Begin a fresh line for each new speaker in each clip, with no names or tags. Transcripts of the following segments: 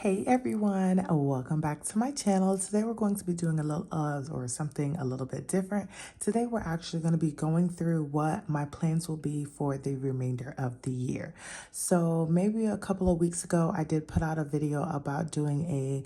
Hey everyone, welcome back to my channel. Today we're going to be doing a little or something a little bit different. Today we're actually going to be going through what my plans will be for the remainder of the year. So maybe a couple of weeks ago I did put out a video about doing a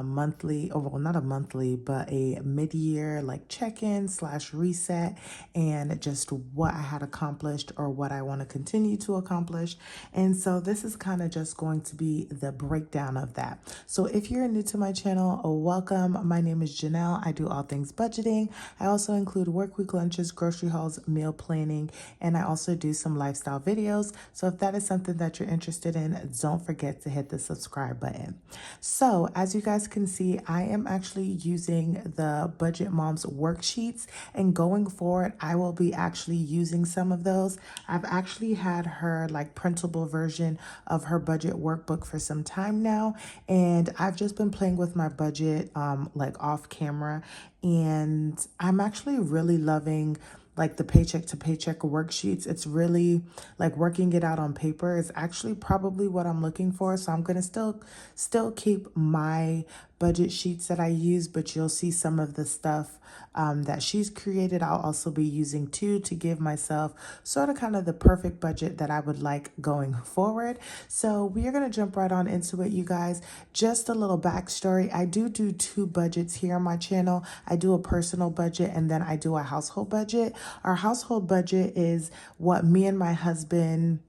monthly, or well, not a monthly, but a mid-year like check-in slash reset, and just what I had accomplished or what I want to continue to accomplish. And so this is kind of just going to be the breakdown of that. So if you're new to my channel, welcome. My name is Janelle. I do all things budgeting. I also include work week lunches, grocery hauls, meal planning, and I also do some lifestyle videos. So if that is something that you're interested in, don't forget to hit the subscribe button. So as you guys can see, I am actually using the Budget Moms worksheets, and going forward, I will be actually using some of those. I've actually had her like printable version of her budget workbook for some time now, and I've just been playing with my budget like off camera, and I'm actually really loving like the paycheck to paycheck worksheets. It's really like working it out on paper is actually probably what I'm looking for. So I'm going to still keep my budget sheets that I use, but you'll see some of the stuff that she's created. I'll also be using too, to give myself sort of kind of the perfect budget that I would like going forward. So we are going to jump right on into it, you guys. Just a little backstory. I do two budgets here on my channel. I do a personal budget and then I do a household budget. Our household budget is what me and my husband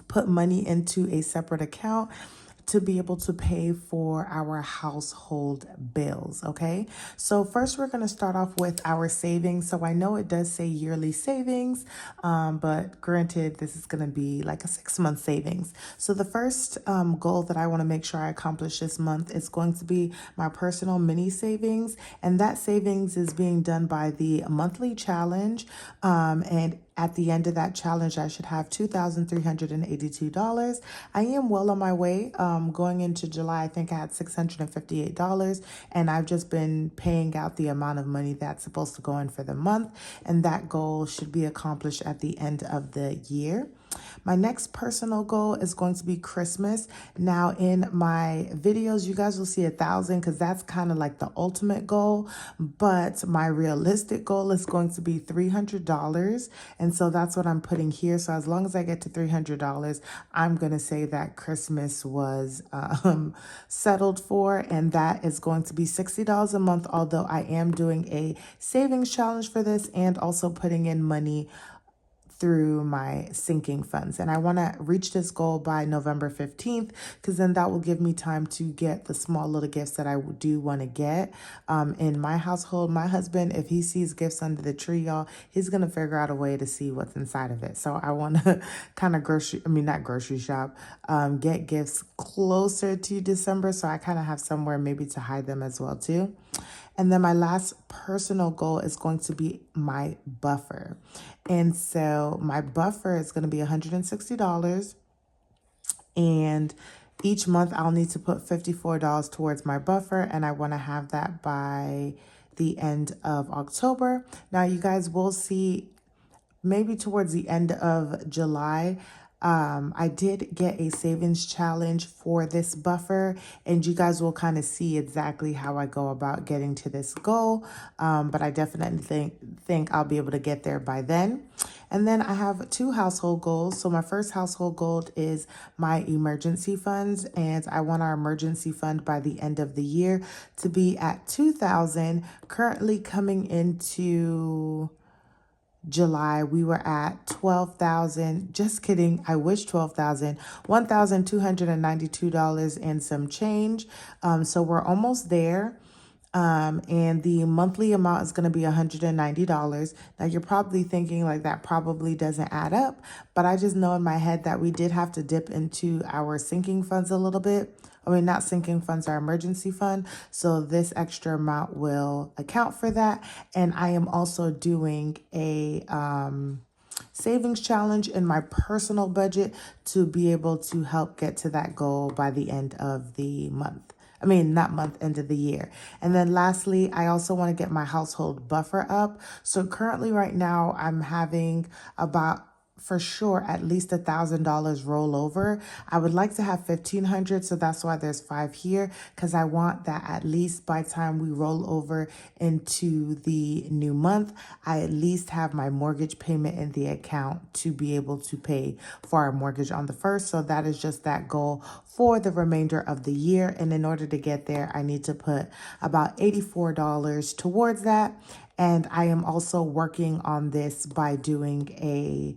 put money into a separate account to be able to pay for our household bills. Okay, so first we're going to start off with our savings. So I know it does say yearly savings, but granted, this is going to be like a 6-month savings. So the first goal that I want to make sure I accomplish this month is going to be my personal mini savings, and that savings is being done by the monthly challenge, and at the end of that challenge, I should have $2,382. I am well on my way. Going into July, I think I had $658, and I've just been paying out the amount of money that's supposed to go in for the month, and that goal should be accomplished at the end of the year. My next personal goal is going to be Christmas. Now in my videos, you guys will see 1,000 because that's kind of like the ultimate goal. But my realistic goal is going to be $300. And so that's what I'm putting here. So as long as I get to $300, I'm going to say that Christmas was settled for. And that is going to be $60 a month, although I am doing a savings challenge for this and also putting in money through my sinking funds. And I want to reach this goal by November 15th, because then that will give me time to get the small little gifts that I do want to get in my household. My husband, if he sees gifts under the tree, y'all, he's going to figure out a way to see what's inside of it. So I want to kind of not grocery shop, get gifts closer to December. So I kind of have somewhere maybe to hide them as well too. And then my last personal goal is going to be my buffer. And so my buffer is going to be $160. And each month I'll need to put $54 towards my buffer. And I want to have that by the end of October. Now you guys will see maybe towards the end of July, I did get a savings challenge for this buffer, and you guys will kind of see exactly how I go about getting to this goal. But I definitely think I'll be able to get there by then. And then I have 2 household goals. So my first household goal is my emergency funds, and I want our emergency fund by the end of the year to be at $2,000. Currently coming into July, we were at 12,000. Just kidding. I wish 12,000. $1,292 and some change. So we're almost there. And the monthly amount is going to be $190. Now you're probably thinking like that probably doesn't add up, but I just know in my head that we did have to dip into our sinking funds a little bit. I mean, not sinking funds, our emergency fund. So this extra amount will account for that. And I am also doing a savings challenge in my personal budget to be able to help get to that goal by the end of the month. I mean, not month, end of the year. And then lastly, I also want to get my household buffer up. So currently right now I'm having about for sure at least $1,000 roll over. I would like to have 1,500, so that's why there's 5 here, because I want that at least by the time we roll over into the new month, I at least have my mortgage payment in the account to be able to pay for our mortgage on the first. So that is just that goal for the remainder of the year. And in order to get there, I need to put about $84 towards that. And I am also working on this by doing a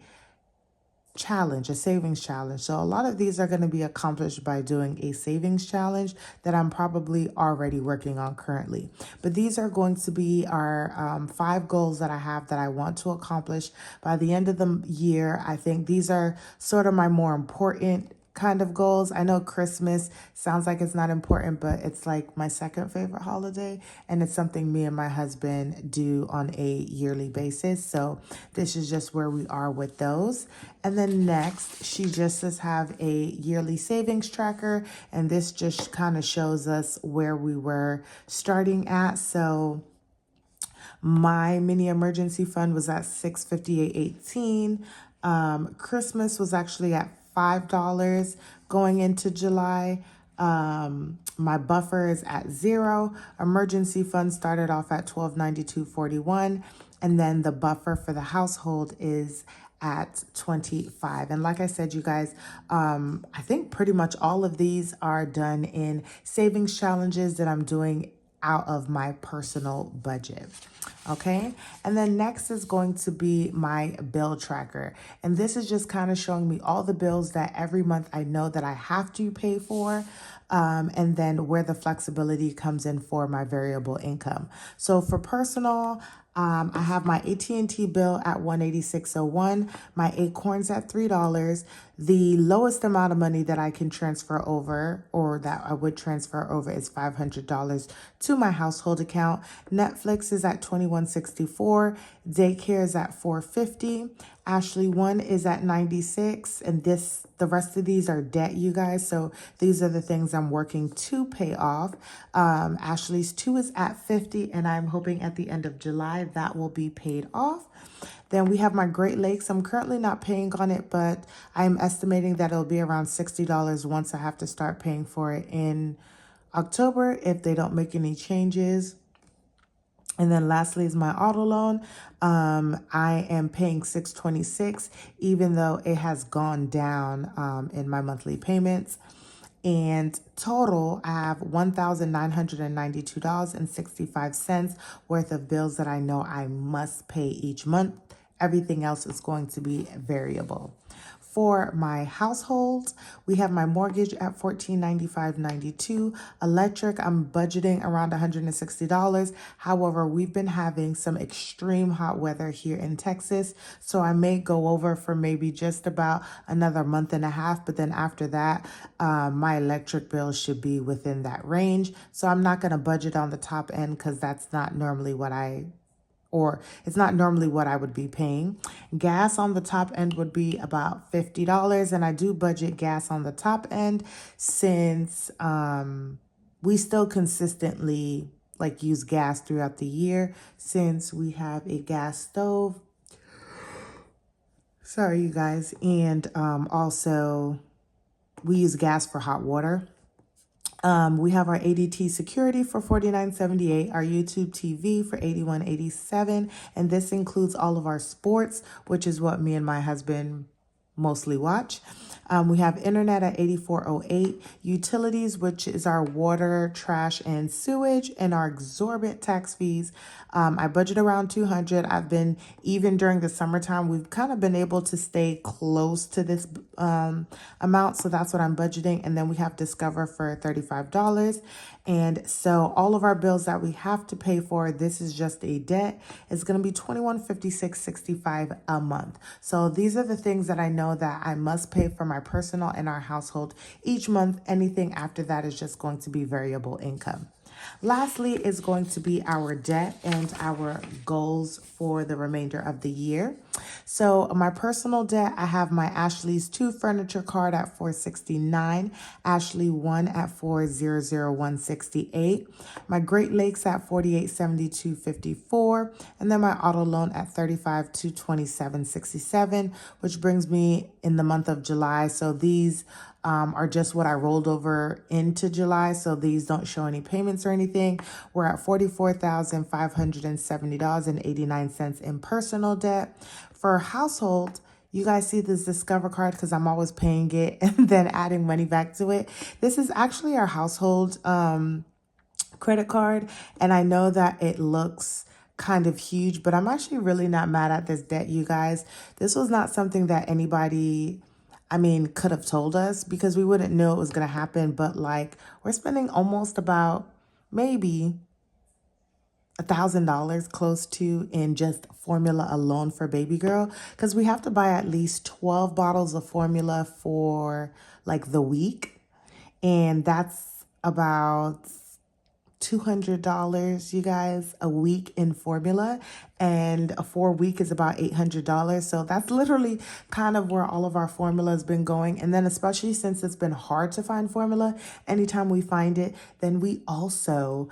challenge, a savings challenge. So a lot of these are going to be accomplished by doing a savings challenge that I'm probably already working on currently. But these are going to be our 5 goals that I have that I want to accomplish by the end of the year. I think these are sort of my more important kind of goals. I know Christmas sounds like it's not important, but it's like my second favorite holiday, and it's something me and my husband do on a yearly basis. So this is just where we are with those. And then next, she just says have a yearly savings tracker, and this just kind of shows us where we were starting at. So my mini emergency fund was at $658.18. Christmas was actually at $5 going into July. My buffer is at 0. Emergency fund started off at $1292.41, and then the buffer for the household is at 25. And like I said, you guys, I think pretty much all of these are done in savings challenges that I'm doing out of my personal budget. Okay. And then next is going to be my bill tracker. And this is just kind of showing me all the bills that every month I know that I have to pay for. And then where the flexibility comes in for my variable income. So for personal, I have my AT&T bill at $186.01, my Acorns at $3. The lowest amount of money that I can transfer over, or that I would transfer over, is $500 to my household account. Netflix is at $21.64. Daycare is at $4.50. Ashley One is at $96, and the rest of these are debt, you guys. So these are the things I'm working to pay off. Ashley's 2 is at $50, and I'm hoping at the end of July that will be paid off. Then we have my Great Lakes. I'm currently not paying on it, but I'm estimating that it'll be around $60 once I have to start paying for it in October if they don't make any changes. And then lastly is my auto loan. I am paying $626, even though it has gone down in my monthly payments. And total, I have $1,992.65 worth of bills that I know I must pay each month. Everything else is going to be variable. For my household, we have my mortgage at $1,495.92. Electric, I'm budgeting around $160. However, we've been having some extreme hot weather here in Texas, so I may go over for maybe just about another month and a half. But then after that, my electric bill should be within that range. So I'm not going to budget on the top end because that's not normally it's not normally what I would be paying. Gas on the top end would be about $50. And I do budget gas on the top end since we still consistently use gas throughout the year since we have a gas stove. Sorry, you guys. And also we use gas for hot water. We have our ADT security for $49.78, our YouTube TV for $81.87, and this includes all of our sports, which is what me and my husband mostly watch. We have internet at $84.08, utilities, which is our water, trash, and sewage, and our exorbitant tax fees. I budget around $200. I've been, even during the summertime, we've kind of been able to stay close to this amount. So that's what I'm budgeting. And then we have Discover for $35. And so all of our bills that we have to pay for, this is just a debt, it's going to be $2156.65 a month. So these are the things that I know that I must pay for my personal and our household each month. Anything after that is just going to be variable income. Lastly is going to be our debt and our goals for the remainder of the year. So my personal debt, I have my Ashley's 2 furniture card at $469, Ashley 1 at $400,168, my Great Lakes at $4872.54, and then my auto loan at $35,227.67, which brings me in the month of July. So these are just what I rolled over into July. So these don't show any payments or anything. We're at $44,570.89 in personal debt. For household, you guys see this Discover card because I'm always paying it and then adding money back to it. This is actually our household credit card. And I know that it looks kind of huge, but I'm actually really not mad at this debt, you guys. This was not something that anybody, could have told us because we wouldn't know it was going to happen. But like, we're spending almost about maybe $1,000 close to in just formula alone for baby girl, because we have to buy at least 12 bottles of formula for like the week. And that's about $200, you guys, a week in formula, and a 4-week is about $800. So that's literally kind of where all of our formula has been going. And then especially since it's been hard to find formula, anytime we find it, then we also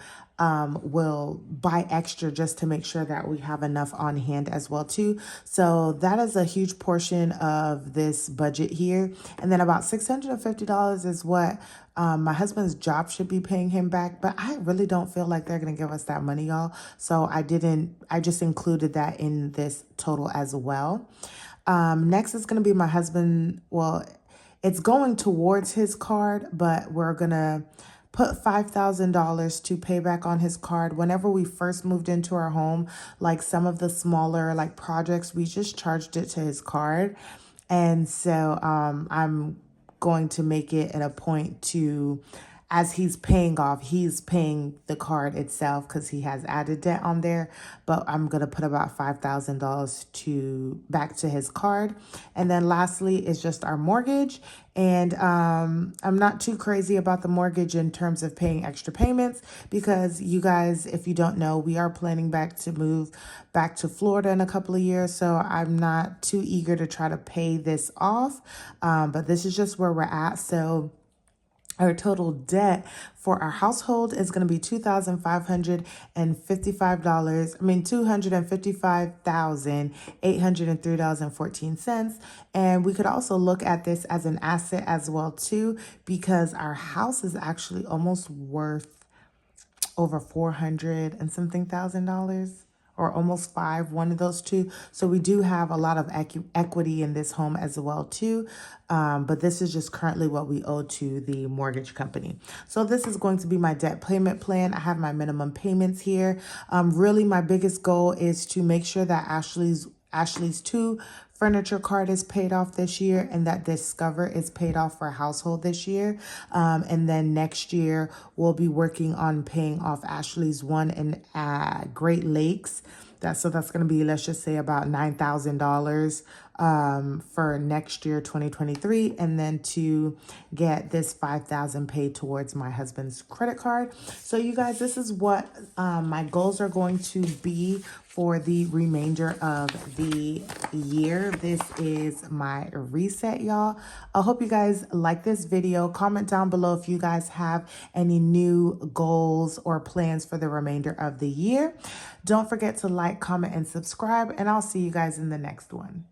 will buy extra just to make sure that we have enough on hand as well too. So that is a huge portion of this budget here. And then about $650 is what my husband's job should be paying him back, but I really don't feel like they're going to give us that money, y'all. So I just included that in this total as well. Next is going to be my husband. Well, it's going towards his card, but we're going to put $5,000 to pay back on his card. Whenever we first moved into our home, like some of the smaller like projects, we just charged it to his card. And so I'm going to make it a point to, as he's paying the card itself because he has added debt on there, but I'm going to put about $5,000 back to his card. And then lastly is just our mortgage. And I'm not too crazy about the mortgage in terms of paying extra payments because you guys, if you don't know, we are planning to move back to Florida in a couple of years. So I'm not too eager to try to pay this off. But this is just where we're at. So our total debt for our household is going to be $255. $255,803.14. And we could also look at this as an asset as well too, because our house is actually almost worth over 400 and something $1,000. Or almost 5, one of those two. So we do have a lot of equity in this home as well too. But this is just currently what we owe to the mortgage company. So this is going to be my debt payment plan. I have my minimum payments here. Really my biggest goal is to make sure that Ashley's 2 furniture card is paid off this year and that Discover is paid off for household this year. And then next year we'll be working on paying off Ashley's 1 in Great Lakes. So that's going to be, let's just say about $9,000 for next year, 2023. And then to get this $5,000 paid towards my husband's credit card. So you guys, this is what my goals are going to be for the remainder of the year. This is my reset, y'all. I hope you guys like this video. Comment down below if you guys have any new goals or plans for the remainder of the year. Don't forget to like, comment, and subscribe, and I'll see you guys in the next one.